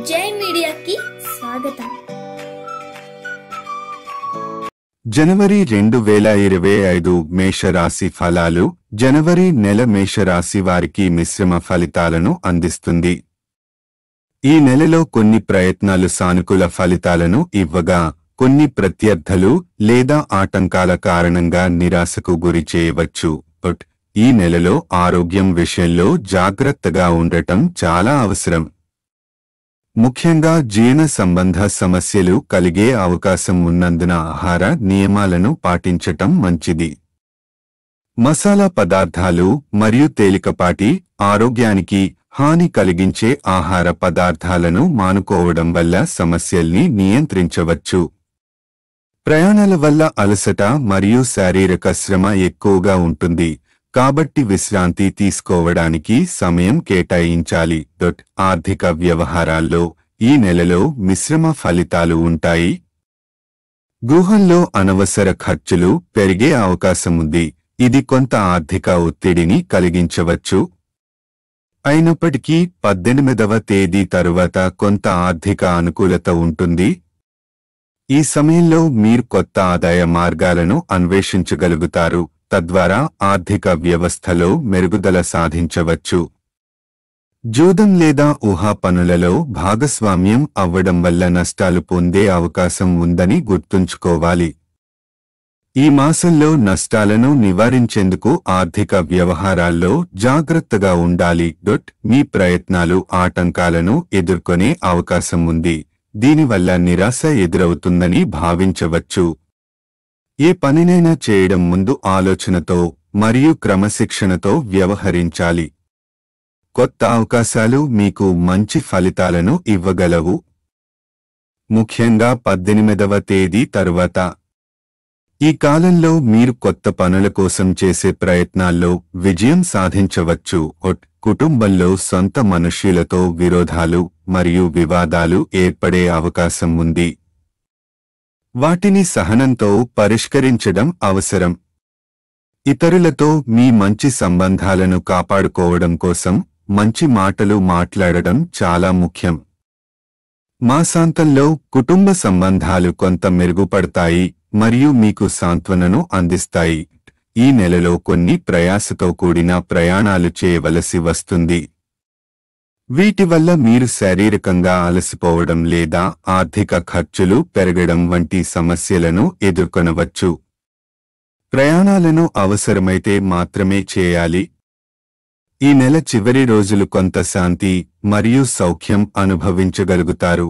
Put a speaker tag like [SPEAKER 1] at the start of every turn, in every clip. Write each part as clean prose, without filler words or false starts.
[SPEAKER 1] జై మీడియాకి స్వాగతం.
[SPEAKER 2] జనవరి 2025 మేషరాశి ఫలాలు. జనవరి నెల మేషరాశి వారికి మిశ్రమ ఫలితాలను అందిస్తుంది. ఈ నెలలో కొన్ని ప్రయత్నాలు సానుకూల ఫలితాలను ఇవ్వగా, కొన్ని ప్రత్యర్థులు లేదా ఆటంకాల కారణంగా నిరాశకు గురి చేయవచ్చు. ఈ నెలలో ఆరోగ్యం విషయంలో జాగ్రత్తగా ఉండటం చాలా అవసరం. ముఖ్యంగా జీర్ణ సంబంధ సమస్యలు కలిగే అవకాశం ఉన్నందున ఆహార నియమాలను పాటించటం మంచిది. మసాలా పదార్థాలు మరియు తేలికపాటి, ఆరోగ్యానికి హాని కలిగించే ఆహార పదార్థాలను మానుకోవడం వల్ల సమస్యల్ని నియంత్రించవచ్చు. ప్రయాణాల వల్ల అలసట మరియు శారీరక శ్రమ ఎక్కువగా ఉంటుంది, కాబట్టి విశ్రాంతి తీసుకోవడానికి సమయం కేటాయించాలి. ఆర్థిక వ్యవహారాల్లో ఈ నెలలో మిశ్రమ ఫలితాలు ఉంటాయి. గృహంలో అనవసర ఖర్చులు పెరిగే అవకాశముంది. ఇది కొంత ఆర్థిక ఒత్తిడిని కలిగించవచ్చు. అయినప్పటికీ 18వ తేదీ తరువాత కొంత ఆర్థిక అనుకూలత ఉంటుంది. ఈ సమయంలో మీరు కొత్త ఆదాయ మార్గాలను అన్వేషించగలుగుతారు, తద్వారా ఆర్థిక వ్యవస్థలో మెరుగుదల సాధించవచ్చు. జూదం లేదా ఊహా పనులలో భాగస్వామ్యం అవ్వడం వల్ల నష్టాలు పొందే అవకాశం ఉందని గుర్తుంచుకోవాలి. ఈ మాసంలో నష్టాలను నివారించేందుకు ఆర్థిక వ్యవహారాల్లో జాగ్రత్తగా ఉండాలి. మీ ప్రయత్నాలు ఆటంకాలను ఎదుర్కొనే అవకాశం ఉంది. దీనివల్ల నిరాశ ఎదురవుతుందని భావించవచ్చు. ఏ పనినైనా చేయడం ముందు ఆలోచనతో మరియు క్రమశిక్షణతో వ్యవహరించాలి. కొత్త అవకాశాలు మీకు మంచి ఫలితాలను ఇవ్వగలవు, ముఖ్యంగా 18వ తేదీ తరువాత. ఈ కాలంలో మీరు కొత్త పనుల కోసం చేసే ప్రయత్నాల్లో విజయం సాధించవచ్చు. కుటుంబంలో సొంత మనుష్యులతో విరోధాలు మరియు వివాదాలు ఏర్పడే అవకాశం ఉంది. వాటిని సహనంతో పరిష్కరించడం అవసరం. ఇతరులతో మీ మంచి సంబంధాలను కాపాడుకోవడం కోసం మంచి మాటలు మాట్లాడడం చాలా ముఖ్యం. మాసాంతంలో కుటుంబ సంబంధాలు కొంత మెరుగుపడతాయి మరియు మీకు సాంత్వనను అందిస్తాయి. ఈ నెలలో కొన్ని ప్రయాసతో కూడిన ప్రయాణాలు చేయవలసి వస్తుంది. వీటి వల్ల మీరు శారీరకంగా అలసిపోవడం లేదా ఆర్థిక ఖర్చులు పెరగడం వంటి సమస్యలను ఎదుర్కొనవచ్చు. ప్రయాణాలను అవసరమైతే మాత్రమే చేయాలి. ఈ నెల చివరి రోజులు కొంత శాంతి మరియు సౌఖ్యం అనుభవించగలుగుతారు.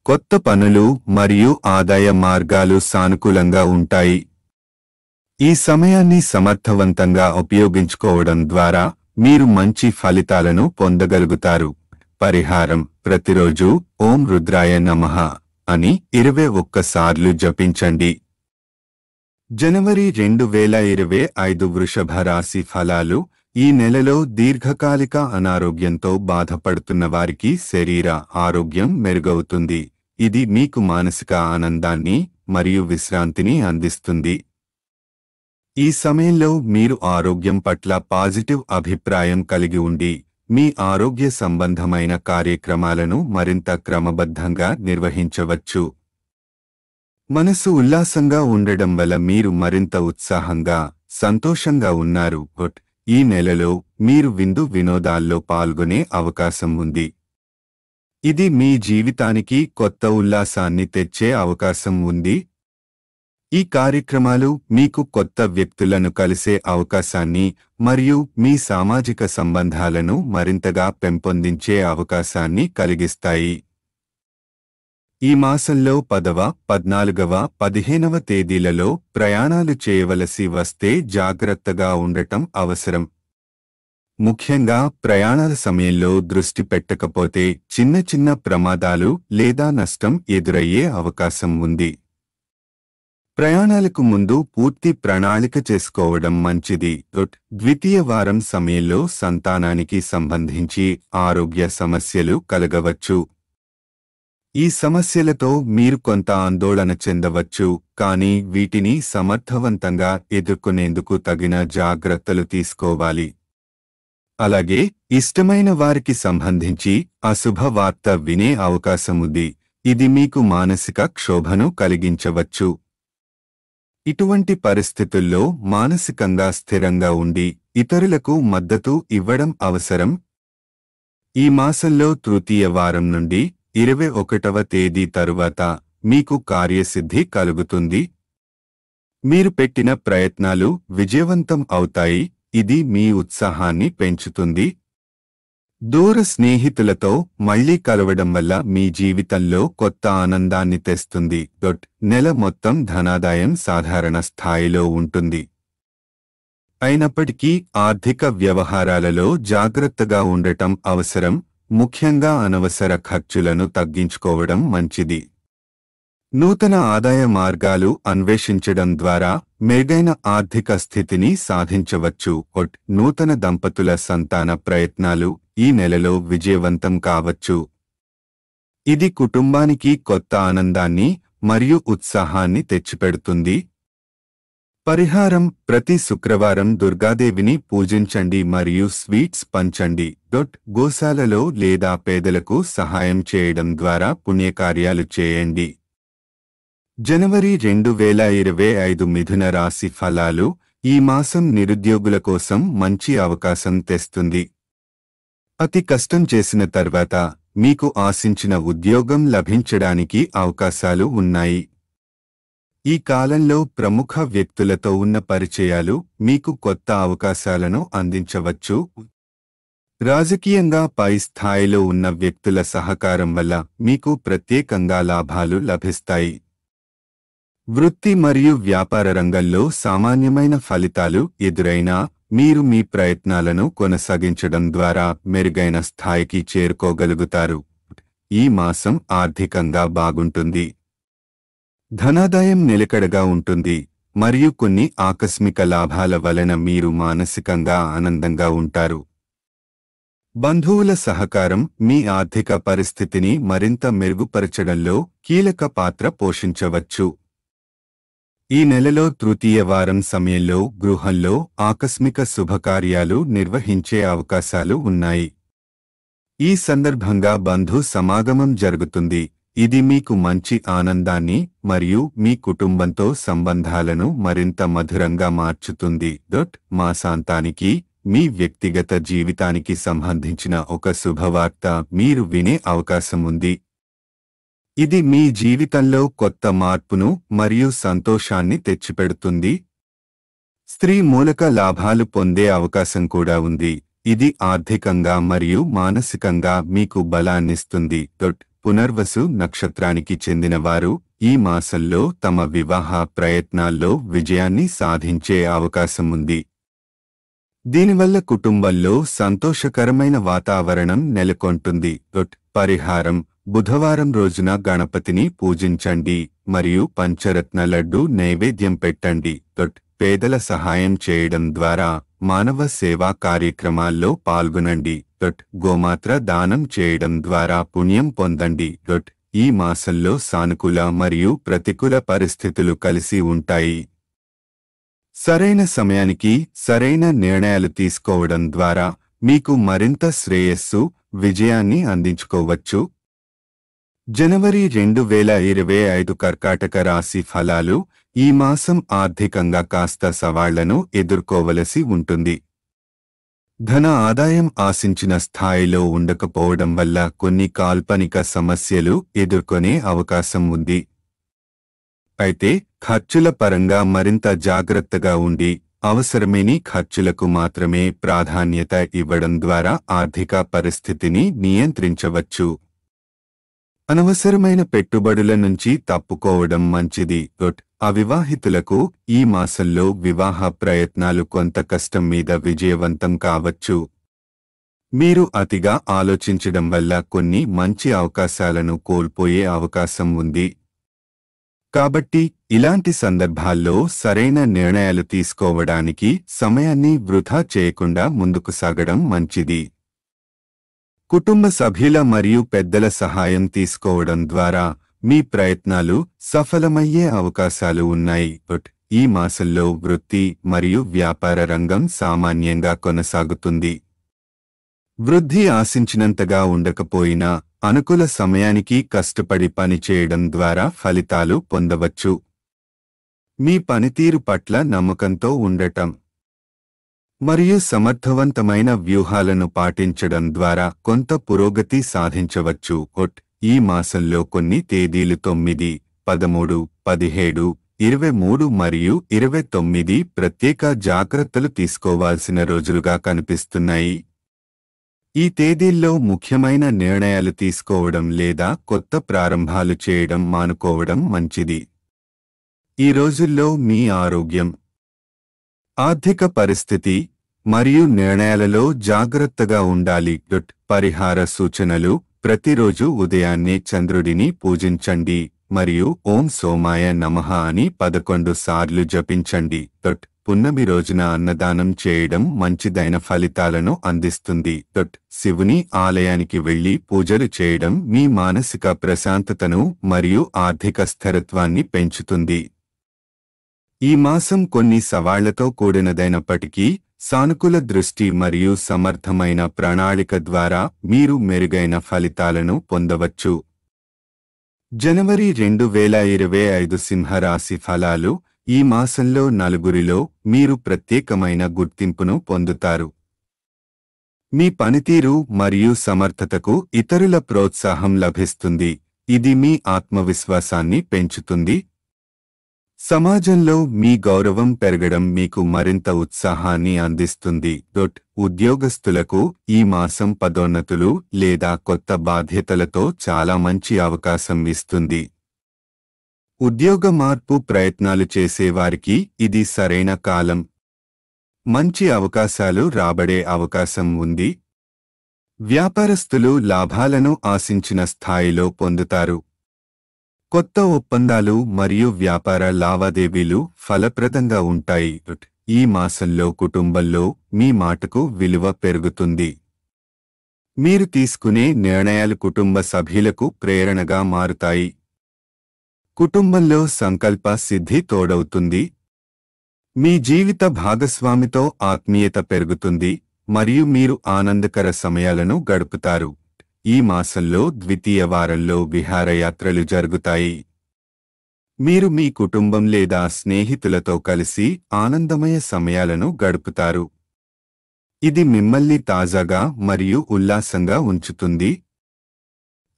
[SPEAKER 2] కొత్త పనులు మరియు ఆదాయ మార్గాలు సానుకూలంగా ఉంటాయి. ఈ సమయాన్ని సమర్థవంతంగా ఉపయోగించుకోవడం ద్వారా మీరు మంచి ఫలితాలను పొందగలుగుతారు. పరిహారం: ప్రతిరోజు ఓం రుద్రాయ నమః అని 21 సార్లు జపించండి. జనవరి 2025 వృషభ రాశి ఫలాలు. ఈ నెలలో దీర్ఘకాలిక అనారోగ్యంతో బాధపడుతున్న వారికి శరీర ఆరోగ్యం మెరుగవుతుంది. ఇది మీకు మానసిక ఆనందాన్ని మరియు విశ్రాంతిని అందిస్తుంది. ఈ సమయంలో మీరు ఆరోగ్యం పట్ల పాజిటివ్ అభిప్రాయం కలిగి ఉండి, మీ ఆరోగ్య సంబంధమైన కార్యక్రమాలను మరింత క్రమబద్ధంగా నిర్వహించవచ్చు. మనసు ఉల్లాసంగా ఉండడం వల్ల మీరు మరింత ఉత్సాహంగా, సంతోషంగా ఉన్నారు. ఈ నెలలో మీరు విందు వినోదాల్లో పాల్గొనే అవకాశం ఉంది. ఇది మీ జీవితానికి కొత్త ఉల్లాసాన్ని తెచ్చే అవకాశం ఉంది. ఈ కార్యక్రమాలు మీకు కొత్త వ్యక్తులను కలిసే అవకాశాన్ని మరియు మీ సామాజిక సంబంధాలను మరింతగా పెంపొందించే అవకాశాన్ని కలిగిస్తాయి. ఈ మాసంలో 10వ, 14వ, 15వ తేదీలలో ప్రయాణాలు చేయవలసి వస్తే జాగ్రత్తగా ఉండటం అవసరం. ముఖ్యంగా ప్రయాణాల సమయంలో దృష్టి పెట్టకపోతే చిన్న చిన్న ప్రమాదాలు లేదా నష్టం ఎదురయ్యే అవకాశం ఉంది. ప్రయాణాలకు ముందు పూర్తి ప్రణాళిక చేసుకోవడం మంచిది. ద్వితీయ వారం సమయంలో సంతానానికి సంబంధించి ఆరోగ్య సమస్యలు కలగవచ్చు. ఈ సమస్యలతో మీరు కొంత ఆందోళన చెందవచ్చు, కానీ వీటిని సమర్థవంతంగా ఎదుర్కొనేందుకు తగిన జాగ్రత్తలు తీసుకోవాలి. అలాగే ఇష్టమైన వారికి సంబంధించి అశుభ వార్త వినే అవకాశముంది. ఇది మీకు మానసిక క్షోభను కలిగించవచ్చు. ఇటువంటి పరిస్థితుల్లో మానసికంగా స్థిరంగా ఉండి ఇతరులకు మద్దతు ఇవ్వడం అవసరం. ఈ మాసంలో తృతీయ వారం నుండి 21వ తేదీ తరువాత మీకు కార్యసిద్ధి కలుగుతుంది. మీరు పెట్టిన ప్రయత్నాలు విజయవంతం అవుతాయి. ఇది మీ ఉత్సాహాన్ని పెంచుతుంది. దూర స్నేహితులతో మళ్లీ కలవడం వల్ల మీ జీవితంలో కొత్త ఆనందాన్ని తెస్తుంది. నెల మొత్తం ధనాదాయం సాధారణ స్థాయిలో ఉంటుంది. అయినప్పటికీ ఆర్థిక వ్యవహారాలలో జాగ్రత్తగా ఉండటం అవసరం. ముఖ్యంగా అనవసర ఖర్చులను తగ్గించుకోవడం మంచిది. నూతన ఆదాయ మార్గాలు అన్వేషించడం ద్వారా మెరుగైన ఆర్థిక స్థితిని సాధించవచ్చు. నూతన దంపతుల సంతాన ప్రయత్నాలు ఈ నెలలో విజయవంతం కావచ్చు. ఇది కుటుంబానికి కొత్త ఆనందాన్ని మరియు ఉత్సాహాన్ని తెచ్చిపెడుతుంది. పరిహారం: ప్రతి శుక్రవారం దుర్గాదేవిని పూజించండి మరియు స్వీట్స్ పంచండి. గోశాలలో లేదా పేదలకు సహాయం చేయడం ద్వారా పుణ్యకార్యాలు చేయండి. జనవరి 2025 మిథున రాశి ఫలాలు. ఈ మాసం నిరుద్యోగుల కోసం మంచి అవకాశం తెస్తుంది. అతి కష్టం చేసిన తర్వాత మీకు ఆశించిన ఉద్యోగం లభించడానికి అవకాశాలు ఉన్నాయి. ఈ కాలంలో ప్రముఖ వ్యక్తులతో ఉన్న పరిచయాలు మీకు కొత్త అవకాశాలను అందించవచ్చు. రాజకీయంగా పై స్థాయిలో ఉన్న వ్యక్తుల సహకారం వల్ల మీకు ప్రత్యేకంగా లాభాలు లభిస్తాయి. వృత్తి మరియు వ్యాపార రంగంలో సామాన్యమైన ఫలితాలు ఎదురైనా మీరు మీ ప్రయత్నాలను కొనసాగించడం ద్వారా మెరుగైన స్థాయికి చేరుకోగలుగుతారు. ఈ మాసం ఆర్థికంగా బాగుంటుంది. ధనాదాయం నిలకడగా ఉంటుంది మరియు కొన్ని ఆకస్మిక లాభాల వలన మీరు మానసికంగా ఆనందంగా ఉంటారు. బంధువుల సహకారం మీ ఆర్థిక పరిస్థితిని మరింత మెరుగుపరచడంలో కీలక పాత్ర పోషించవచ్చు. ఈ నెలలో తృతీయ వారం సమయంలో గృహంలో ఆకస్మిక శుభకార్యాలు నిర్వహించే అవకాశాలు ఉన్నాయి. ఈ సందర్భంగా బంధు సమాగమం జరుగుతుంది. ఇది మీకు మంచి ఆనందాన్ని మరియు మీ కుటుంబంతో సంబంధాలను మరింత మధురంగా మార్చుతుంది. మాసాంతానికి మీ వ్యక్తిగత జీవితానికి సంబంధించిన ఒక శుభవార్త మీరు వినే అవకాశం ఉంది. ఇది మీ జీవితంలో కొత్త మార్పును మరియు సంతోషాన్ని తెచ్చిపెడుతుంది. స్త్రీ మూలక లాభాలు పొందే అవకాశం కూడా ఉంది. ఇది ఆర్థికంగా మరియు మానసికంగా మీకు బలాన్నిస్తుంది. పునర్వసు నక్షత్రానికి చెందిన వారు ఈ మాసంలో తమ వివాహ ప్రయత్నాల్లో విజయాన్ని సాధించే అవకాశం ఉంది. దీనివల్ల కుటుంబంలో సంతోషకరమైన వాతావరణం నెలకొంటుంది. పరిహారం: బుధవారం రోజున గణపతిని పూజించండి మరియు పంచరత్న లడ్డు నైవేద్యం పెట్టండి. పేదల సహాయం చేయడం ద్వారా మానవ సేవా కార్యక్రమాల్లో పాల్గొనండి. గోమాత్ర దానం చేయడం ద్వారా పుణ్యం పొందండి. ఈ మాసంలో సానుకూల మరియు ప్రతికూల పరిస్థితులు కలిసి ఉంటాయి. సరైన సమయానికి సరైన నిర్ణయాలు తీసుకోవడం ద్వారా మీకు మరింత శ్రేయస్సు, విజయాన్ని అందించుకోవచ్చు. జనవరి 2025 కర్కాటక రాశి ఫలాలు. ఈ మాసం ఆర్థికంగా కాస్త సవాళ్లను ఎదుర్కోవలసి ఉంటుంది. ధన ఆదాయం ఆశించిన స్థాయిలో ఉండకపోవడం వల్ల కొన్ని కాల్పనిక సమస్యలు ఎదుర్కొనే అవకాశం ఉంది. అయితే ఖర్చుల పరంగా మరింత జాగ్రత్తగా ఉండి అవసరమేని ఖర్చులకు మాత్రమే ప్రాధాన్యత ఇవ్వడం ద్వారా ఆర్థిక పరిస్థితిని నియంత్రించవచ్చు. అనవసరమైన పెట్టుబడుల నుంచి తప్పుకోవడం మంచిది. అవివాహితులకు ఈ మాసంలో వివాహ ప్రయత్నాలు కొంత కష్టం మీద విజయవంతం కావచ్చు. మీరు అతిగా ఆలోచించడం వల్ల కొన్ని మంచి అవకాశాలను కోల్పోయే అవకాశం ఉంది. కాబట్టి ఇలాంటి సందర్భాల్లో సరైన నిర్ణయాలు తీసుకోవడానికి సమయాన్ని వృధా చేయకుండా ముందుకు సాగడం మంచిది. కుటుంబ సభ్యుల మరియు పెద్దల సహాయం తీసుకోవడం ద్వారా మీ ప్రయత్నాలు సఫలమయ్యే అవకాశాలు ఉన్నాయి. ఈ మాసంలో వృత్తి మరియు వ్యాపార రంగం సామాన్యంగా కొనసాగుతుంది. వృద్ధి ఆశించినంతగా ఉండకపోయినా అనుకూల సమయానికి కష్టపడి పనిచేయడం ద్వారా ఫలితాలు పొందవచ్చు. మీ పనితీరు పట్ల నమ్మకంతో ఉండటం మరియు సమర్థవంతమైన వ్యూహాలను పాటించడం ద్వారా కొంత పురోగతి సాధించవచ్చు. ఈ మాసంలో కొన్ని తేదీలు 9, 13, 17, 23 మరియు 29 ప్రత్యేక జాగ్రత్తలు తీసుకోవాల్సిన రోజులుగా కనిపిస్తున్నాయి. ఈ తేదీల్లో ముఖ్యమైన నిర్ణయాలు తీసుకోవడం లేదా కొత్త ప్రారంభాలు చేయడం మానుకోవడం మంచిది. ఈ రోజుల్లో మీ ఆరోగ్యం, ఆర్థిక పరిస్థితి మరియు నిర్ణయాలలో జాగ్రత్తగా ఉండాలి. పరిహార సూచనలు: ప్రతిరోజు ఉదయాన్నే చంద్రుడిని పూజించండి మరియు ఓం సోమాయ నమః అని 11 సార్లు జపించండి. పున్నమి రోజున అన్నదానం చేయడం మంచిదైన ఫలితాలను అందిస్తుంది. శివుని ఆలయానికి వెళ్లి పూజలు చేయడం మీ మానసిక ప్రశాంతతను మరియు ఆర్థిక స్థిరత్వాన్ని పెంచుతుంది. ఈ మాసం కొన్ని సవాళ్లతో కూడినదైనప్పటికీ సానుకూల దృష్టి మరియు సమర్థమైన ప్రణాళిక ద్వారా మీరు మెరుగైన ఫలితాలను పొందవచ్చు. జనవరి 2025 సింహరాశి ఫలాలు: ఈ మాసంలో నలుగురిలో మీరు ప్రత్యేకమైన గుర్తింపును పొందుతారు. మీ పనితీరు మరియు సమర్థతకు ఇతరుల ప్రోత్సాహం లభిస్తుంది. ఇది మీ ఆత్మవిశ్వాసాన్ని పెంచుతుంది. సమాజంలో మీ గౌరవం పెరగడం మీకు మరింత ఉత్సాహాన్ని అందిస్తుంది. ఉద్యోగస్తులకు ఈ మాసం పదోన్నతులు లేదా కొత్త బాధ్యతలతో చాలా మంచి అవకాశం ఇస్తుంది. ఉద్యోగ మార్పు ప్రయత్నాలు చేసేవారికి ఇది సరైన కాలం. మంచి అవకాశాలు రాబడే అవకాశం ఉంది. వ్యాపారస్తులు లాభాలను ఆశించిన స్థాయిలో పొందుతారు. కొత్త ఒప్పందాలు మరియు వ్యాపార లావాదేవీలు ఫలప్రదంగా ఉంటాయి. ఈ మాసంలో కుటుంబంలో మీ మాటకు విలువ పెరుగుతుంది. మీరు తీసుకునే నిర్ణయాలు కుటుంబ సభ్యులకు ప్రేరణగా మారుతాయి. కుటుంబంలో సంకల్ప సిద్ధి తోడవుతుంది. మీ జీవిత భాగస్వామితో ఆత్మీయత పెరుగుతుంది మరియు మీరు ఆనందకర సమయాలను గడుపుతారు. ఈ మాసంలో ద్వితీయ వారంలో విహారయాత్రలు జరుగుతాయి. మీరు మీ కుటుంబం లేదా స్నేహితులతో కలిసి ఆనందమయ సమయాలను గడుపుతారు. ఇది మిమ్మల్ని తాజాగా మరియు ఉల్లాసంగా ఉంచుతుంది.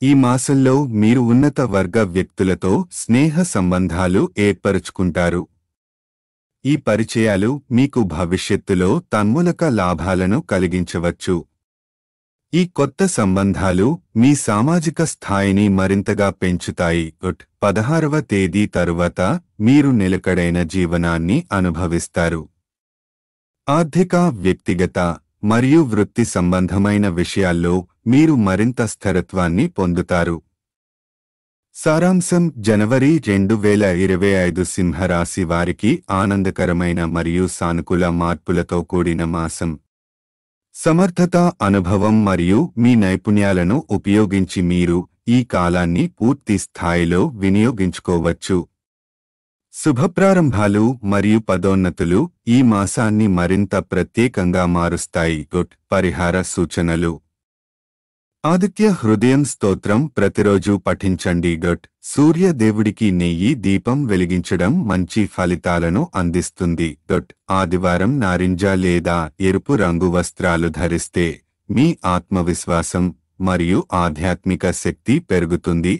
[SPEAKER 2] ఈ మాసంలో మీరు ఉన్నత వర్గ వ్యక్తులతో స్నేహ సంబంధాలు ఏర్పరుచుకుంటారు. ఈ పరిచయాలు మీకు భవిష్యత్తులో తన్మూలక లాభాలను కలిగించవచ్చు. ఈ కొత్త సంబంధాలు మీ సామాజిక స్థాయిని మరింతగా పెంచుతాయి. 16వ తేదీ తరువాత మీరు నిలకడైన జీవనాన్ని అనుభవిస్తారు. ఆర్థిక, వ్యక్తిగత మరియు వృత్తి సంబంధమైన విషయాల్లో మీరు మరింత స్థిరత్వాన్ని పొందుతారు. సారాంశం: జనవరి 2025 సింహరాశి వారికి ఆనందకరమైన మరియు సానుకూల మార్పులతో కూడిన మాసం. సమర్థత, అనుభవం మరియు మీ నైపుణ్యాలను ఉపయోగించి మీరు ఈ కాలాన్ని పూర్తి స్థాయిలో వినియోగించుకోవచ్చు. శుభప్రారంభాలు మరియు పదోన్నతులు ఈ మాసాన్ని మరింత ప్రత్యేకంగా మారుస్తాయి. పరిహార సూచనలు: ఆదిత్య హృదయం స్తోత్రం ప్రతిరోజు పఠించండి. సూర్య దేవుడికి నెయ్యి దీపం వెలిగించడం మంచి ఫలితాలను అందిస్తుంది. ఆదివారం నారింజ లేదా ఎరుపు రంగు వస్త్రాలు ధరిస్తే మీ ఆత్మవిశ్వాసం మరియు ఆధ్యాత్మిక శక్తి పెరుగుతుంది.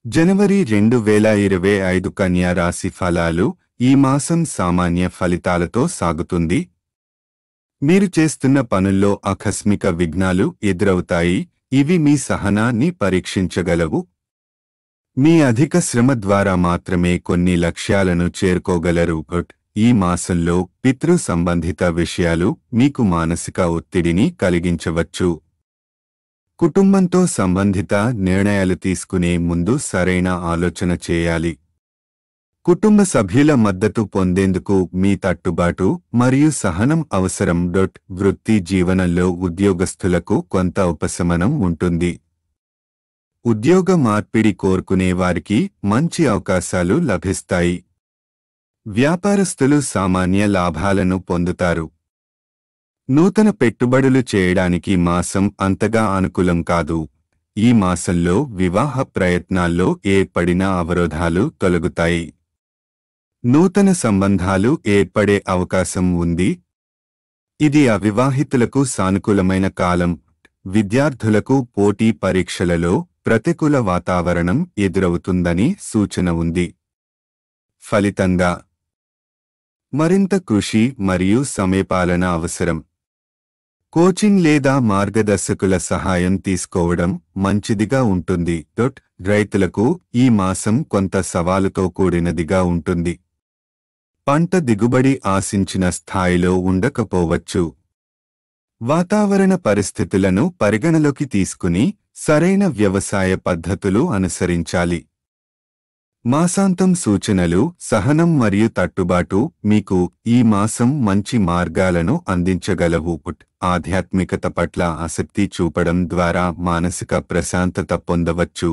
[SPEAKER 2] జనవరి 2025 కన్యా రాశి ఫలాలు: ఈ మాసం సామాన్య ఫలితాలతో సాగుతుంది. మీరు చేస్తున్న పనుల్లో ఆకస్మిక విఘ్నాలు ఎదురవుతాయి. ఇవి మీ సహనాన్ని పరీక్షించగలవు. మీ అధిక శ్రమ ద్వారా మాత్రమే కొన్ని లక్ష్యాలను చేరుకోగలరు. ఈ మాసంలో పితృ సంబంధిత విషయాలు మీకు మానసిక ఒత్తిడిని కలిగించవచ్చు. కుటుంబంతో సంబంధిత నిర్ణయాలు తీసుకునే ముందు సరైన ఆలోచన చేయాలి. కుటుంబ సభ్యుల మద్దతు పొందేందుకు మీ తట్టుబాటు మరియు సహనం అవసరం. వృత్తి జీవనంలో ఉద్యోగస్తులకు కొంత ఉపశమనం ఉంటుంది. ఉద్యోగ మార్పిడి కోరుకునే వారికి మంచి అవకాశాలు లభిస్తాయి. వ్యాపారస్తులు సామాన్య లాభాలను పొందుతారు. నూతన పెట్టుబడులు చేయడానికి మాసం అంతగా అనుకూలం కాదు. ఈ మాసంలో వివాహ ప్రయత్నాల్లో ఏర్పడిన అవరోధాలు తొలగుతాయి. నూతన సంబంధాలు ఏర్పడే అవకాశం ఉంది. ఇది అవివాహితులకు సానుకూలమైన కాలం. విద్యార్థులకు పోటీ పరీక్షలలో ప్రతికూల వాతావరణం ఎదురవుతుందని సూచన ఉంది. ఫలితంగా మరింత కృషి మరియు సమయపాలన అవసరం. కోచింగ్ లేదా మార్గదర్శకుల సహాయం తీసుకోవడం మంచిదిగా ఉంటుంది. రైతులకు ఈ మాసం కొంత సవాలుతో కూడినదిగా ఉంటుంది. పంట దిగుబడి ఆశించిన స్థాయిలో ఉండకపోవచ్చు. వాతావరణ పరిస్థితులను పరిగణలోకి తీసుకుని సరైన వ్యవసాయ పద్ధతులు అనుసరించాలి. మాసాంతం సూచనలు, సహనం మరియు తట్టుబాటు మీకు ఈ మాసం మంచి మార్గాలను అందించగలవు. ఆధ్యాత్మికత పట్ల ఆసక్తి చూపడం ద్వారా మానసిక ప్రశాంతత పొందవచ్చు.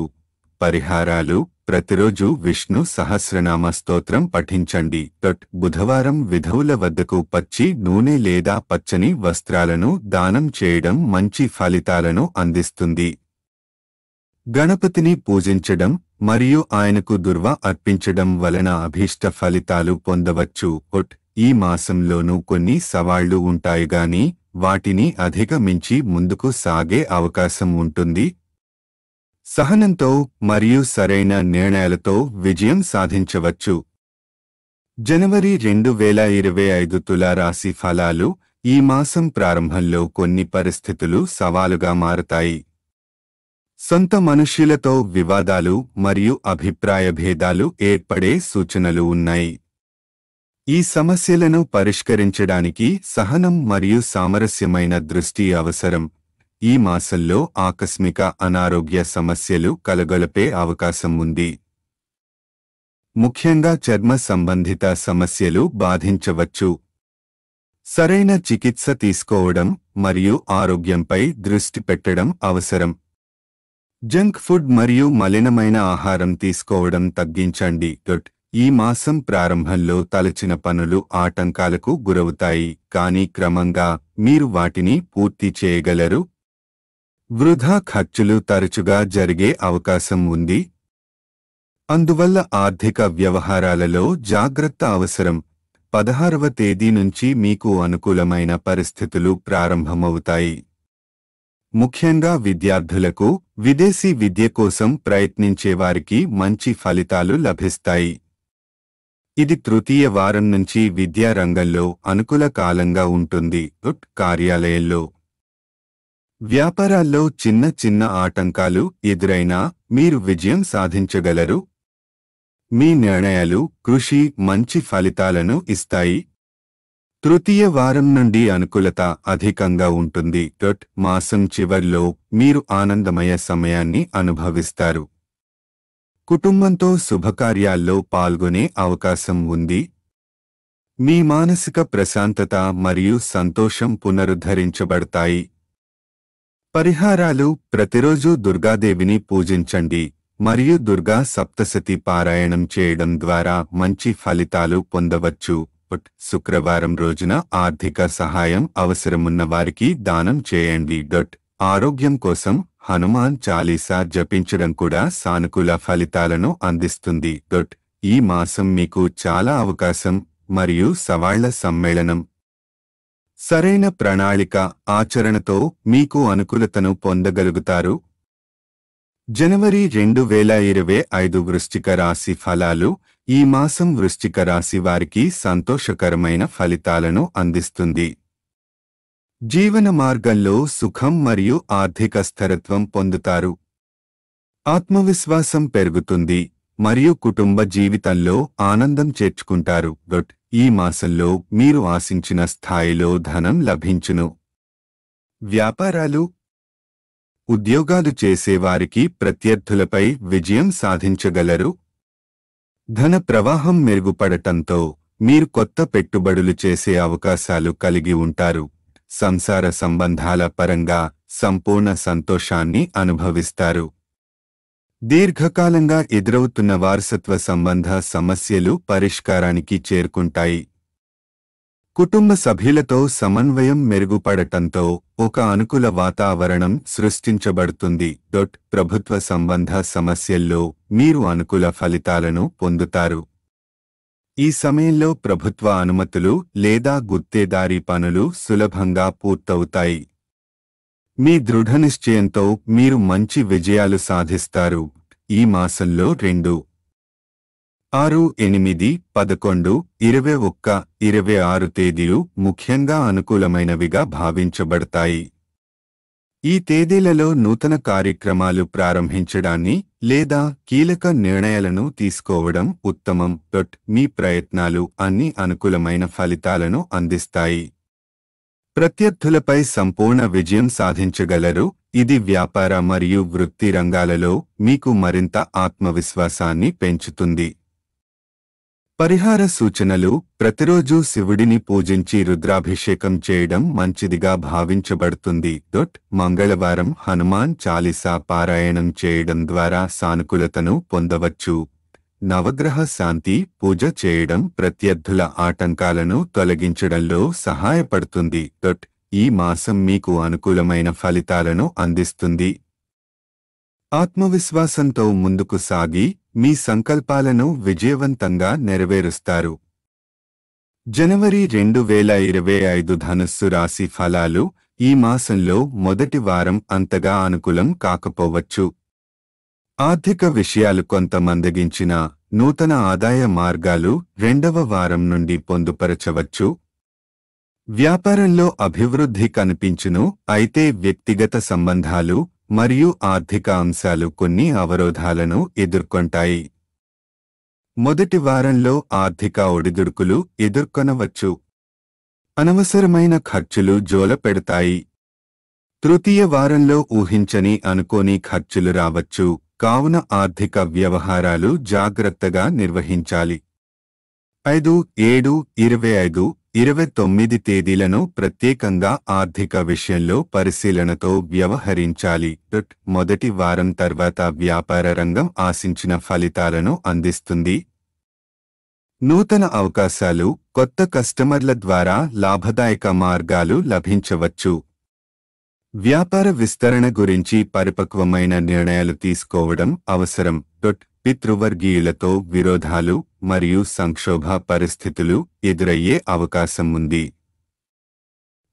[SPEAKER 2] పరిహారాలు: ప్రతిరోజు విష్ణు సహస్రనామ స్తోత్రం పఠించండి. బుధవారం విధవుల వద్దకు పచ్చి నూనె లేదా పచ్చని వస్త్రాలను దానం చేయడం మంచి ఫలితాలను అందిస్తుంది. గణపతిని పూజించడం మరియు ఆయనకు దుర్వ అర్పించడం వలన అభీష్ట ఫలితాలు పొందవచ్చు. ఈ మాసంలోనూ కొన్ని సవాళ్లు ఉంటాయిగాని వాటిని అధిగమించి ముందుకు సాగే అవకాశం ఉంటుంది. సహనంతో మరియు సరైన నిర్ణయాలతో విజయం సాధించవచ్చు. జనవరి 2025 తులారాశి ఫలాలు. ఈ మాసం ప్రారంభంలో కొన్ని పరిస్థితులు సవాలుగా మారతాయి. సొంత మనుష్యులతో వివాదాలు మరియు అభిప్రాయ భేదాలు ఏర్పడే సూచనలు ఉన్నాయి. ఈ సమస్యలను పరిష్కరించడానికి సహనం మరియు సామరస్యమైన దృష్టి అవసరం. ఈ మాసంలో ఆకస్మిక అనారోగ్య సమస్యలు కలగొలపే అవకాశం ఉంది. ముఖ్యంగా చర్మ సంబంధిత సమస్యలు బాధించవచ్చు. సరైన చికిత్స తీసుకోవడం మరియు ఆరోగ్యంపై దృష్టి పెట్టడం అవసరం. జంక్ ఫుడ్ మరియు మలినమైన ఆహారం తీసుకోవడం తగ్గించండి. ఈ మాసం ప్రారంభంలో తలచిన పనులు ఆటంకాలకు గురవుతాయి, కానీ క్రమంగా మీరు వాటిని పూర్తి చేయగలరు. వృధా ఖర్చులు తరచుగా జరిగే అవకాశం ఉంది. అందువల్ల ఆర్థిక వ్యవహారాలలో జాగ్రత్త అవసరం. 16వ తేదీ నుంచి మీకు అనుకూలమైన పరిస్థితులు ప్రారంభమవుతాయి. ముఖ్యంగా విద్యార్థులకు, విదేశీ విద్య కోసం ప్రయత్నించేవారికి మంచి ఫలితాలు లభిస్తాయి. ఇది తృతీయ వారం నుంచి విద్యా రంగంలో అనుకూల కాలంగా ఉంటుంది. కార్యాలయంలో, వ్యాపారాల్లో చిన్న చిన్న ఆటంకాలు ఎదురైనా మీరు విజయం సాధించగలరు. మీ నిర్ణయాలు, కృషి మంచి ఫలితాలను ఇస్తాయి. తృతీయ వారం నుండి అనుకూలత అధికంగా ఉంటుంది. మాసం చివర్లో మీరు ఆనందమయ సమయాన్ని అనుభవిస్తారు. కుటుంబంతో శుభకార్యాల్లో పాల్గొనే అవకాశం ఉంది. మీ మానసిక ప్రశాంతత మరియు సంతోషం పునరుద్ధరించబడతాయి. పరిహారాలు: ప్రతిరోజు దుర్గాదేవిని పూజించండి మరియు దుర్గా సప్తశతి పారాయణం చేయడం ద్వారా మంచి ఫలితాలు పొందవచ్చు. శుక్రవారం రోజున ఆర్థిక సహాయం అవసరమున్న వారికి దానం చేయండి. ఆరోగ్యం కోసం హనుమాన్ చాలీసా జపించడం కూడా సానుకూల ఫలితాలను అందిస్తుంది. ఈ మాసం మీకు చాలా అవకాశం మరియు సవాళ్ల సమ్మేళనం. సరైన ప్రణాళిక, ఆచరణతో మీకు అనుకూలతను పొందగలుగుతారు. జనవరి 2025 వృశ్చిక రాశి ఫలాలు. ఈ మాసం వృశ్చిక రాశి వారికి సంతోషకరమైన ఫలితాలను అందిస్తుంది. జీవన మార్గంలో సుఖం మరియు ఆర్థిక స్థిరత్వం పొందుతారు. ఆత్మవిశ్వాసం పెరుగుతుంది మరియు కుటుంబ జీవితంలో ఆనందం చేర్చుకుంటారు. ఈ మాసంలో మీరు ఆశించిన స్థాయిలో ధనం లభించును. వ్యాపారాలు, ఉద్యోగాలు చేసేవారికి ప్రత్యర్థులపై విజయం సాధించగలరు. ధన ప్రవాహం మెరుగుపడటంతో మీరు కొత్త పెట్టుబడులు చేసే అవకాశాలు కలిగి ఉంటారు. సంసార సంబంధాల పరంగా సంపూర్ణ సంతోషాన్ని అనుభవిస్తారు. దీర్ఘకాలంగా ఎదురవుతున్న వారసత్వ సంబంధ సమస్యలు పరిష్కారానికి చేరుకుంటాయి. కుటుంబ సభ్యులతో సమన్వయం మెరుగుపడటంతో ఒక అనుకూల వాతావరణం సృష్టించబడుతుంది. ప్రభుత్వ సంబంధ సమస్యల్లో మీరు అనుకూల ఫలితాలను పొందుతారు. ఈ సమయంలో ప్రభుత్వ అనుమతులు లేదా గుత్తేదారీ పనులు సులభంగా పూర్తవుతాయి. మీ దృఢనిశ్చయంతో మీరు మంచి విజయాలు సాధిస్తారు. ఈ మాసంలో 2, 6, 8, 11, 21, 26 తేదీలు ముఖ్యంగా అనుకూలమైనవిగా భావించబడతాయి. ఈ తేదీలలో నూతన కార్యక్రమాలు ప్రారంభించడాన్ని లేదా కీలక నిర్ణయాలను తీసుకోవడం ఉత్తమం. మీ ప్రయత్నాలు అన్ని అనుకూలమైన ఫలితాలను అందిస్తాయి. ప్రత్యర్థులపై సంపూర్ణ విజయం సాధించగలరు. ఇది వ్యాపార మరియు వృత్తి రంగాలలో మీకు మరింత ఆత్మవిశ్వాసాన్ని పెంచుతుంది. పరిహార సూచనలు: ప్రతిరోజూ శివుడిని పూజించి రుద్రాభిషేకం చేయడం మంచిదిగా భావించబడుతుంది. మంగళవారం హనుమాన్ చాలీసా పారాయణం చేయడం ద్వారా సానుకూలతను పొందవచ్చు. నవగ్రహ శాంతి పూజ చేయడం ప్రత్యర్థుల ఆటంకాలను తొలగించడంలో సహాయపడుతుంది. ఈ మాసం మీకు అనుకూలమైన ఫలితాలను అందిస్తుంది. ఆత్మవిశ్వాసంతో ముందుకు సాగి మీ సంకల్పాలను విజయవంతంగా నెరవేరుస్తారు. జనవరి 2025 ధనుస్సు రాశి ఫలాలు. ఈ మాసంలో మొదటి వారం అంతగా అనుకూలం కాకపోవచ్చు. ఆర్థిక విషయాలు కొంత మందగించినా నూతన ఆదాయ మార్గాలు రెండవ వారం నుండి పొందుపరచవచ్చు. వ్యాపారంలో అభివృద్ధి కనిపించును. అయితే వ్యక్తిగత సంబంధాలు మరియు ఆర్థిక అంశాలు కొన్ని అవరోధాలను ఎదుర్కొంటాయి. మొదటి వారంలో ఆర్థిక ఒడిదుడుకులు ఎదుర్కొనవచ్చు. అనవసరమైన ఖర్చులు జోలపెడతాయి. తృతీయ వారంలో ఊహించని అనుకోని ఖర్చులు రావచ్చు. కావున ఆర్థిక వ్యవహారాలు జాగ్రత్తగా నిర్వహించాలి. 5, 7, 25, 29 తేదీలను ప్రత్యేకంగా ఆర్థిక విషయంలో పరిశీలనతో వ్యవహరించాలి. మొదటి వారం తర్వాత వ్యాపార రంగం ఆశించిన ఫలితాలను అందిస్తుంది. నూతన అవకాశాలు, కొత్త కస్టమర్ల ద్వారా లాభదాయక మార్గాలు లభించవచ్చు. వ్యాపార విస్తరణ గురించి పరిపక్వమైన నిర్ణయాలు తీసుకోవడం అవసరం. పితృవర్గీయులతో విరోధాలు మరియు సంక్షోభ పరిస్థితులు ఎదురయ్యే అవకాశం ఉంది.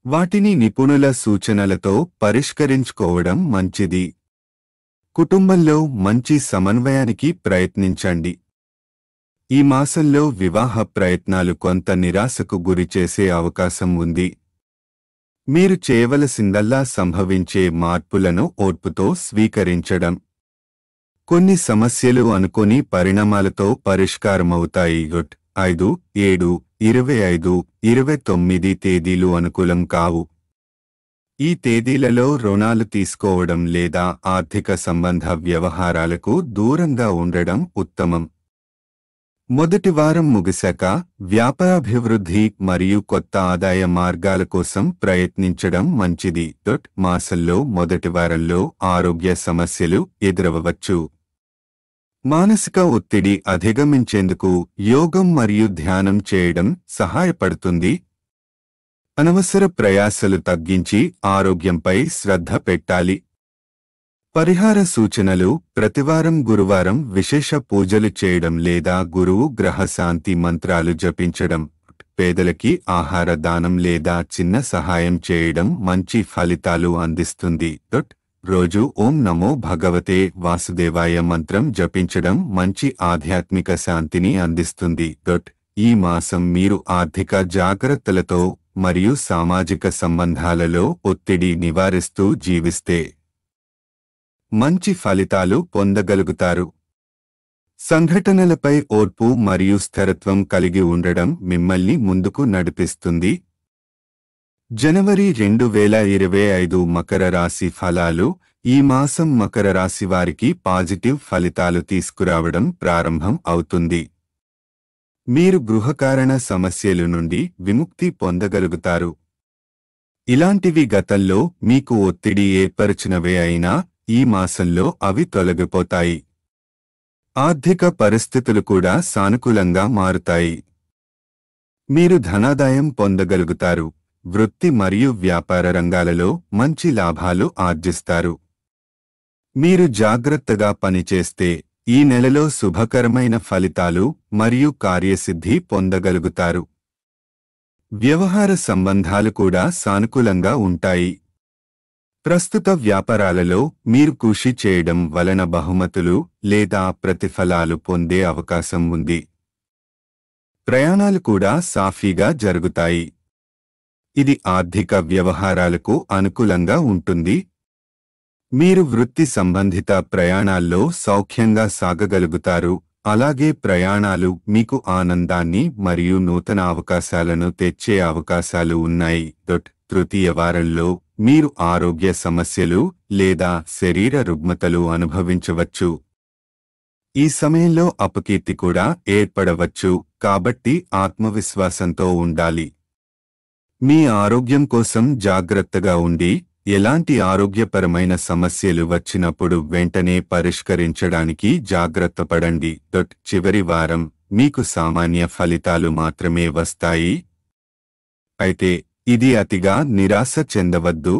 [SPEAKER 2] వాటిని నిపుణుల సూచనలతో పరిష్కరించుకోవడం మంచిది. కుటుంబంలో మంచి సమన్వయానికి ప్రయత్నించండి. ఈ మాసంలో వివాహ ప్రయత్నాలు కొంత నిరాశకు గురిచేసే అవకాశం ఉంది. మీరు చేయవలసిందల్లా సంభవించే మార్పులను ఓర్పుతో స్వీకరించడం. కొన్ని సమస్యలు అనుకోని పరిణామాలతో పరిష్కారమవుతాయి. 5, 7, 25, 29 తేదీలు అనుకూలం కావు. ఈ తేదీలలో రుణాలు తీసుకోవడం లేదా ఆర్థిక సంబంధ వ్యవహారాలకు దూరంగా ఉండడం ఉత్తమం. మొదటి వారం ముగిశాక వ్యాపారాభివృద్ధి మరియు కొత్త ఆదాయ మార్గాల కోసం ప్రయత్నించడం మంచిది. మాసంలో మొదటి వారంలో ఆరోగ్య సమస్యలు ఎదురవచ్చు. మానసిక ఒత్తిడి అధిగమించేందుకు యోగం మరియు ధ్యానం చేయడం సహాయపడుతుంది. అనవసర ప్రయాసలు తగ్గించి ఆరోగ్యంపై శ్రద్ధ పెట్టాలి. పరిహార సూచనలు: ప్రతివారం గురువారం విశేష పూజలు చేయడం లేదా గురువు గ్రహ శాంతి మంత్రాలు జపించడం, పేదలకి ఆహార దానం లేదా చిన్న సహాయం చేయడం మంచి ఫలితాలు అందిస్తుంది. రోజు ఓం నమో భగవతే వాసుదేవాయ మంత్రం జపించడం మంచి ఆధ్యాత్మిక శాంతిని అందిస్తుంది. ఈ మాసం మీరు ఆర్థిక జాగ్రత్తలతో మరియు సామాజిక సంబంధాలలో ఒత్తిడి నివారిస్తూ జీవిస్తే మంచి ఫలితాలు పొందగలుగుతారు. సంఘటనలపై ఓర్పు మరియు స్థిరత్వం కలిగి ఉండడం మిమ్మల్ని ముందుకు నడిపిస్తుంది. జనవరి 2025 మకర రాశి ఫలాలు. ఈ మాసం మకర రాశి వారికి పాజిటివ్ ఫలితాలు తీసుకురావడం ప్రారంభం అవుతుంది. మీరు గృహకారణ సమస్యల నుండి విముక్తి పొందగలుగుతారు. ఇలాంటివి గతంలో మీకు ఒత్తిడి ఏర్పరిచినవే అయినా ఈ మాసంలో అవి తొలగిపోతాయి. ఆర్థిక పరిస్థితులు కూడా సానుకూలంగా మారుతాయి. మీరు ధనాదాయం పొందగలుగుతారు. వృత్తి మరియు వ్యాపార రంగాలలో మంచి లాభాలు ఆర్జిస్తారు. మీరు జాగ్రత్తగా పనిచేస్తే ఈ నెలలో శుభకరమైన ఫలితాలు మరియు కార్యసిద్ధి పొందగలుగుతారు. వ్యవహార సంబంధాలు కూడా సానుకూలంగా ఉంటాయి. ప్రస్తుత వ్యాపారాలలో మీరు కృషి చేయడం వలన బహుమతులు లేదా ప్రతిఫలాలు పొందే అవకాశం ఉంది. ప్రయాణాలు కూడా సాఫీగా జరుగుతాయి. ఇది ఆర్థిక వ్యవహారాలకు అనుకూలంగా ఉంటుంది. మీరు వృత్తి సంబంధిత ప్రయాణాల్లో సౌఖ్యంగా సాగగలుగుతారు. అలాగే ప్రయాణాలు మీకు ఆనందాన్ని మరియు నూతన అవకాశాలను తెచ్చే అవకాశాలు ఉన్నాయి. తృతీయ వారంలో మీరు ఆరోగ్య సమస్యలు లేదా శరీర రుగ్మతలు అనుభవించవచ్చు. ఈ సమయంలో అపకీర్తి కూడా ఏర్పడవచ్చు, కాబట్టి ఆత్మవిశ్వాసంతో ఉండాలి. మీ ఆరోగ్యం కోసం జాగ్రత్తగా ఉండి ఎలాంటి ఆరోగ్యపరమైన సమస్యలు వచ్చినప్పుడు వెంటనే పరిష్కరించడానికి జాగ్రత్త పడండి. చివరి వారం మీకు సామాన్య ఫలితాలు మాత్రమే వస్తాయి. అయితే ఇది అతిగా నిరాశ చెందవద్దు.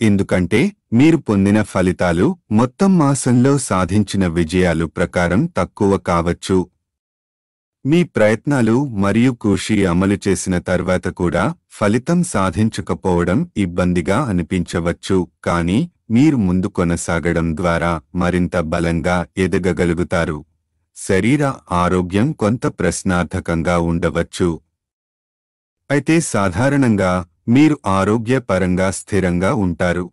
[SPEAKER 2] ఎందుకంటే మీరు పొందిన ఫలితాలు మొత్తం మాసంలో సాధించిన విజయాలు ప్రకారం తక్కువ కావచ్చు. మీ ప్రయత్నాలు మరియు కృషి అమలు చేసిన తర్వాత కూడా ఫలితం సాధించకపోవడం ఇబ్బందిగా అనిపించవచ్చు, కానీ మీరు ముందు కొనసాగడం ద్వారా మరింత బలంగా ఎదగగలుగుతారు. శరీర ఆరోగ్యం కొంత ప్రశ్నార్థకంగా ఉండవచ్చు. అయితే సాధారణంగా మీరు ఆరోగ్యపరంగా స్థిరంగా ఉంటారు.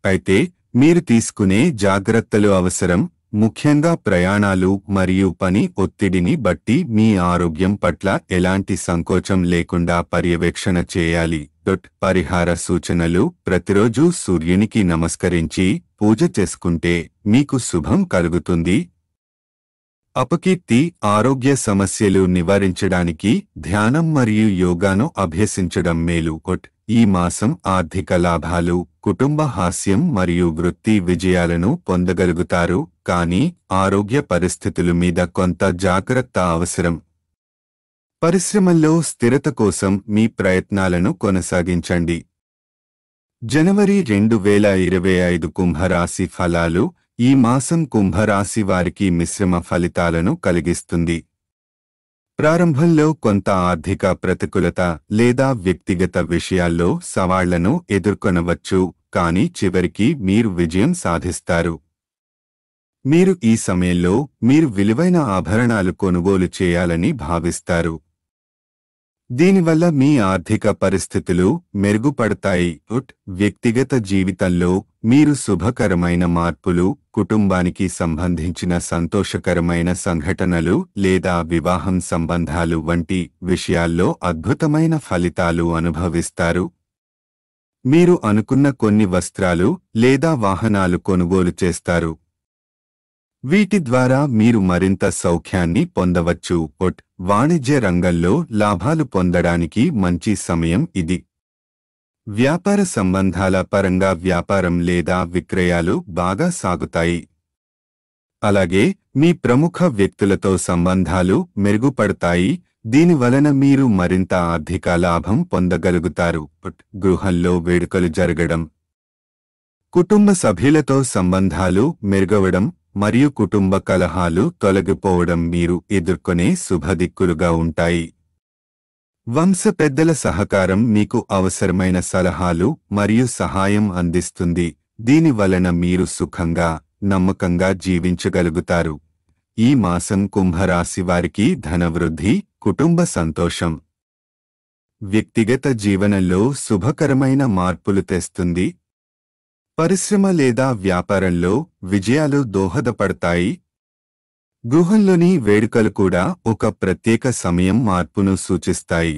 [SPEAKER 2] అయితే మీరు తీసుకునే జాగ్రత్తలు అవసరం. ముఖ్యంగా ప్రయాణాలు మరియు పని ఒత్తిడిని బట్టి మీ ఆరోగ్యం పట్ల ఎలాంటి సంకోచం లేకుండా పర్యవేక్షణ చేయాలి. పరిహార సూచనలు: ప్రతిరోజు సూర్యునికి నమస్కరించి పూజ చేసుకుంటే మీకు శుభం కలుగుతుంది. అపకీర్తి, ఆరోగ్య సమస్యలు నివారించడానికి ధ్యానం మరియు యోగాను అభ్యసించడం మేలు. ఈ మాసం ఆర్థిక లాభాలు, కుటుంబ హాస్యం మరియు వృత్తి విజయాలను పొందగలుగుతారు, కానీ ఆరోగ్య పరిస్థితుల మీద కొంత జాగ్రత్త అవసరం. పరిశ్రమల్లో స్థిరత కోసం మీ ప్రయత్నాలను కొనసాగించండి. జనవరి 2025 కుంభరాశి ఫలాలు. ఈ మాసం కుంభరాశి వారికి మిశ్రమ ఫలితాలను కలిగిస్తుంది. ప్రారంభంలో కొంత ఆర్థిక ప్రతికూలత లేదా వ్యక్తిగత విషయాల్లో సవాళ్లను ఎదుర్కొనవచ్చు, కానీ చివరికి మీరు విజయం సాధిస్తారు. మీరు ఈ సమయంలో మీరు విలువైన ఆభరణాలు కొనుగోలు చేయాలని భావిస్తారు. దీనివల్ల మీ ఆర్థిక పరిస్థితులు మెరుగుపడతాయి. వ్యక్తిగత జీవితంలో మీరు శుభకరమైన మార్పులు, కుటుంబానికి సంబంధించిన సంతోషకరమైన సంఘటనలు లేదా వివాహం సంబంధాలు వంటి విషయాల్లో అద్భుతమైన ఫలితాలు అనుభవిస్తారు. మీరు అనుకున్న కొన్ని వస్త్రాలు లేదా వాహనాలు కొనుగోలు చేస్తారు. వీటి ద్వారా మీరు మరింత సౌఖ్యాన్ని పొందవచ్చు. వాణిజ్య రంగంలో లాభాలు పొందడానికి మంచి సమయం ఇది. వ్యాపార సంబంధాల పరంగా వ్యాపారం లేదా విక్రయాలు బాగా సాగుతాయి. అలాగే మీ ప్రముఖ వ్యక్తులతో సంబంధాలు మెరుగుపడతాయి. దీనివలన మీరు మరింత ఆర్థిక లాభం పొందగలుగుతారు. గృహంలో వేడుకలు జరగడం, కుటుంబ సభ్యులతో సంబంధాలు మెరుగవడం మరియు కుటుంబ కలహాలు తొలగిపోవడం మీరు ఎదుర్కొనే శుభదిక్కులుగా ఉంటాయి. వంశ పెద్దల సహకారం మీకు అవసరమైన సలహాలు మరియు సహాయం అందిస్తుంది. దీనివలన మీరు సుఖంగా, నమ్మకంగా జీవించగలుగుతారు. ఈ మాసం కుంభరాశి వారికి ధనవృద్ధి, కుటుంబ సంతోషం, వ్యక్తిగత జీవనంలో శుభకరమైన మార్పులు తెస్తుంది. పరిశ్రమ లేదా వ్యాపారంలో విజయాలు దోహదపడతాయి. గృహంలోని వేడుకలు కూడా ఒక ప్రత్యేక సమయం మార్పును సూచిస్తాయి.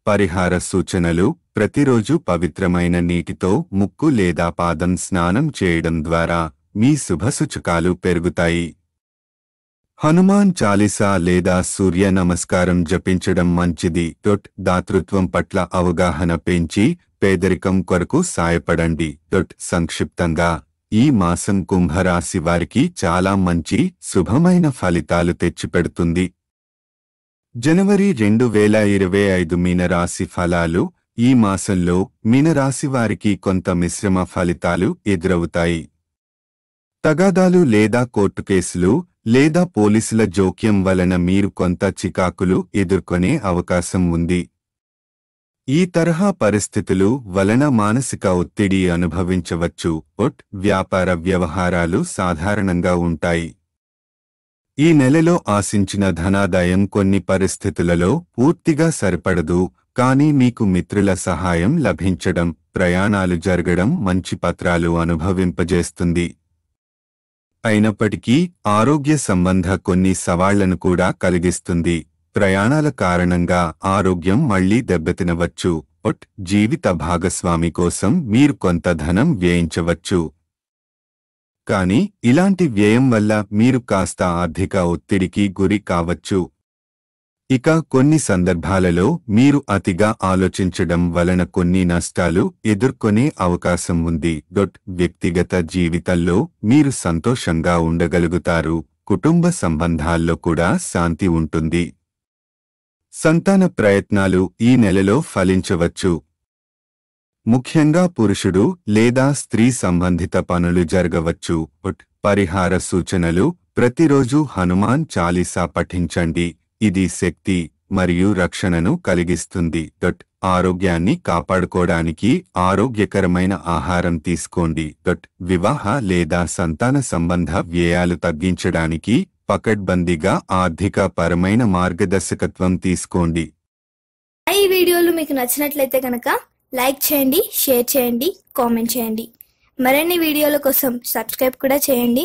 [SPEAKER 2] పరిహార సూచనలు: ప్రతిరోజు పవిత్రమైన నీటితో ముక్కు లేదా పాదం స్నానం చేయడం ద్వారా మీ శుభసూచకాలు పెరుగుతాయి. హనుమాన్ చాలీసా లేదా సూర్య నమస్కారం జపించడం మంచిది. దాతృత్వం పట్ల అవగాహన పెంచి పేదరికం కొరకు సాయపడండి. సంక్షిప్తంగా ఈ మాసం కుంభరాశి వారికి చాలా మంచి, శుభమైన ఫలితాలు తెచ్చిపెడుతుంది. జనవరి 2025 మీనరాశి ఫలాలు. ఈ మాసంలో మీనరాశి వారికి కొంత మిశ్రమ ఫలితాలు ఎదురవుతాయి. తగాదాలు లేదా కోర్టు కేసులు లేదా పోలీసుల జోక్యం వలన మీరు కొంత చికాకులు ఎదుర్కొనే అవకాశం ఉంది. ఈ తరహా పరిస్థితులు వలన మానసిక ఒత్తిడి అనుభవించవచ్చు. వ్యాపార వ్యవహారాలు సాధారణంగా ఉంటాయి. ఈ నెలలో ఆశించిన ధనాదాయం కొన్ని పరిస్థితులలో పూర్తిగా సరిపడదు, కానీ మీకు మిత్రుల సహాయం లభించడం, ప్రయాణాలు జరగడం మంచి పత్రాలు అనుభవింపజేస్తుంది. అయినప్పటికీ ఆరోగ్య సంబంధ కొన్ని సవాళ్లను కూడా కలిగిస్తుంది. ప్రయాణాల కారణంగా ఆరోగ్యం మళ్లీ దెబ్బతినవచ్చు. జీవిత భాగస్వామి కోసం మీరు కొంత ధనం వ్యయించవచ్చు. కానీ ఇలాంటి వ్యయం వల్ల మీరు కాస్త ఆర్థిక ఒత్తిడికి గురి కావచ్చు. ఇక కొన్ని సందర్భాలలో మీరు అతిగా ఆలోచించడం వలన కొన్ని నష్టాలు ఎదుర్కొనే అవకాశం ఉంది. వ్యక్తిగత జీవితంలో మీరు సంతోషంగా ఉండగలుగుతారు. కుటుంబ సంబంధాల్లో కూడా శాంతి ఉంటుంది. సంతాన ప్రయత్నాలు ఈ నెలలో ఫలించవచ్చు. ముఖ్యంగా పురుషుడు లేదా స్త్రీ సంబంధిత పనులు జరగవచ్చు. పరిహార సూచనలు. ప్రతిరోజు హనుమాన్ చాలీసా పఠించండి. ఇది శక్తి మరియు రక్షణను కలిగిస్తుంది. ఆరోగ్యాన్ని కాపాడుకోవడానికి ఆరోగ్యకరమైన ఆహారం తీసుకోండి. వివాహ లేదా సంతాన సంబంధ వ్యయాలు తగ్గించడానికి పకడ్బందీగా ఆర్థిక పరమైన మార్గదర్శకత్వం తీసుకోండి.
[SPEAKER 1] ఈ వీడియోలు మీకు నచ్చినట్లయితే కనుక లైక్ చేయండి, షేర్ చేయండి, కామెంట్ చేయండి. మరిన్ని వీడియోల కోసం సబ్స్క్రైబ్ కూడా చేయండి.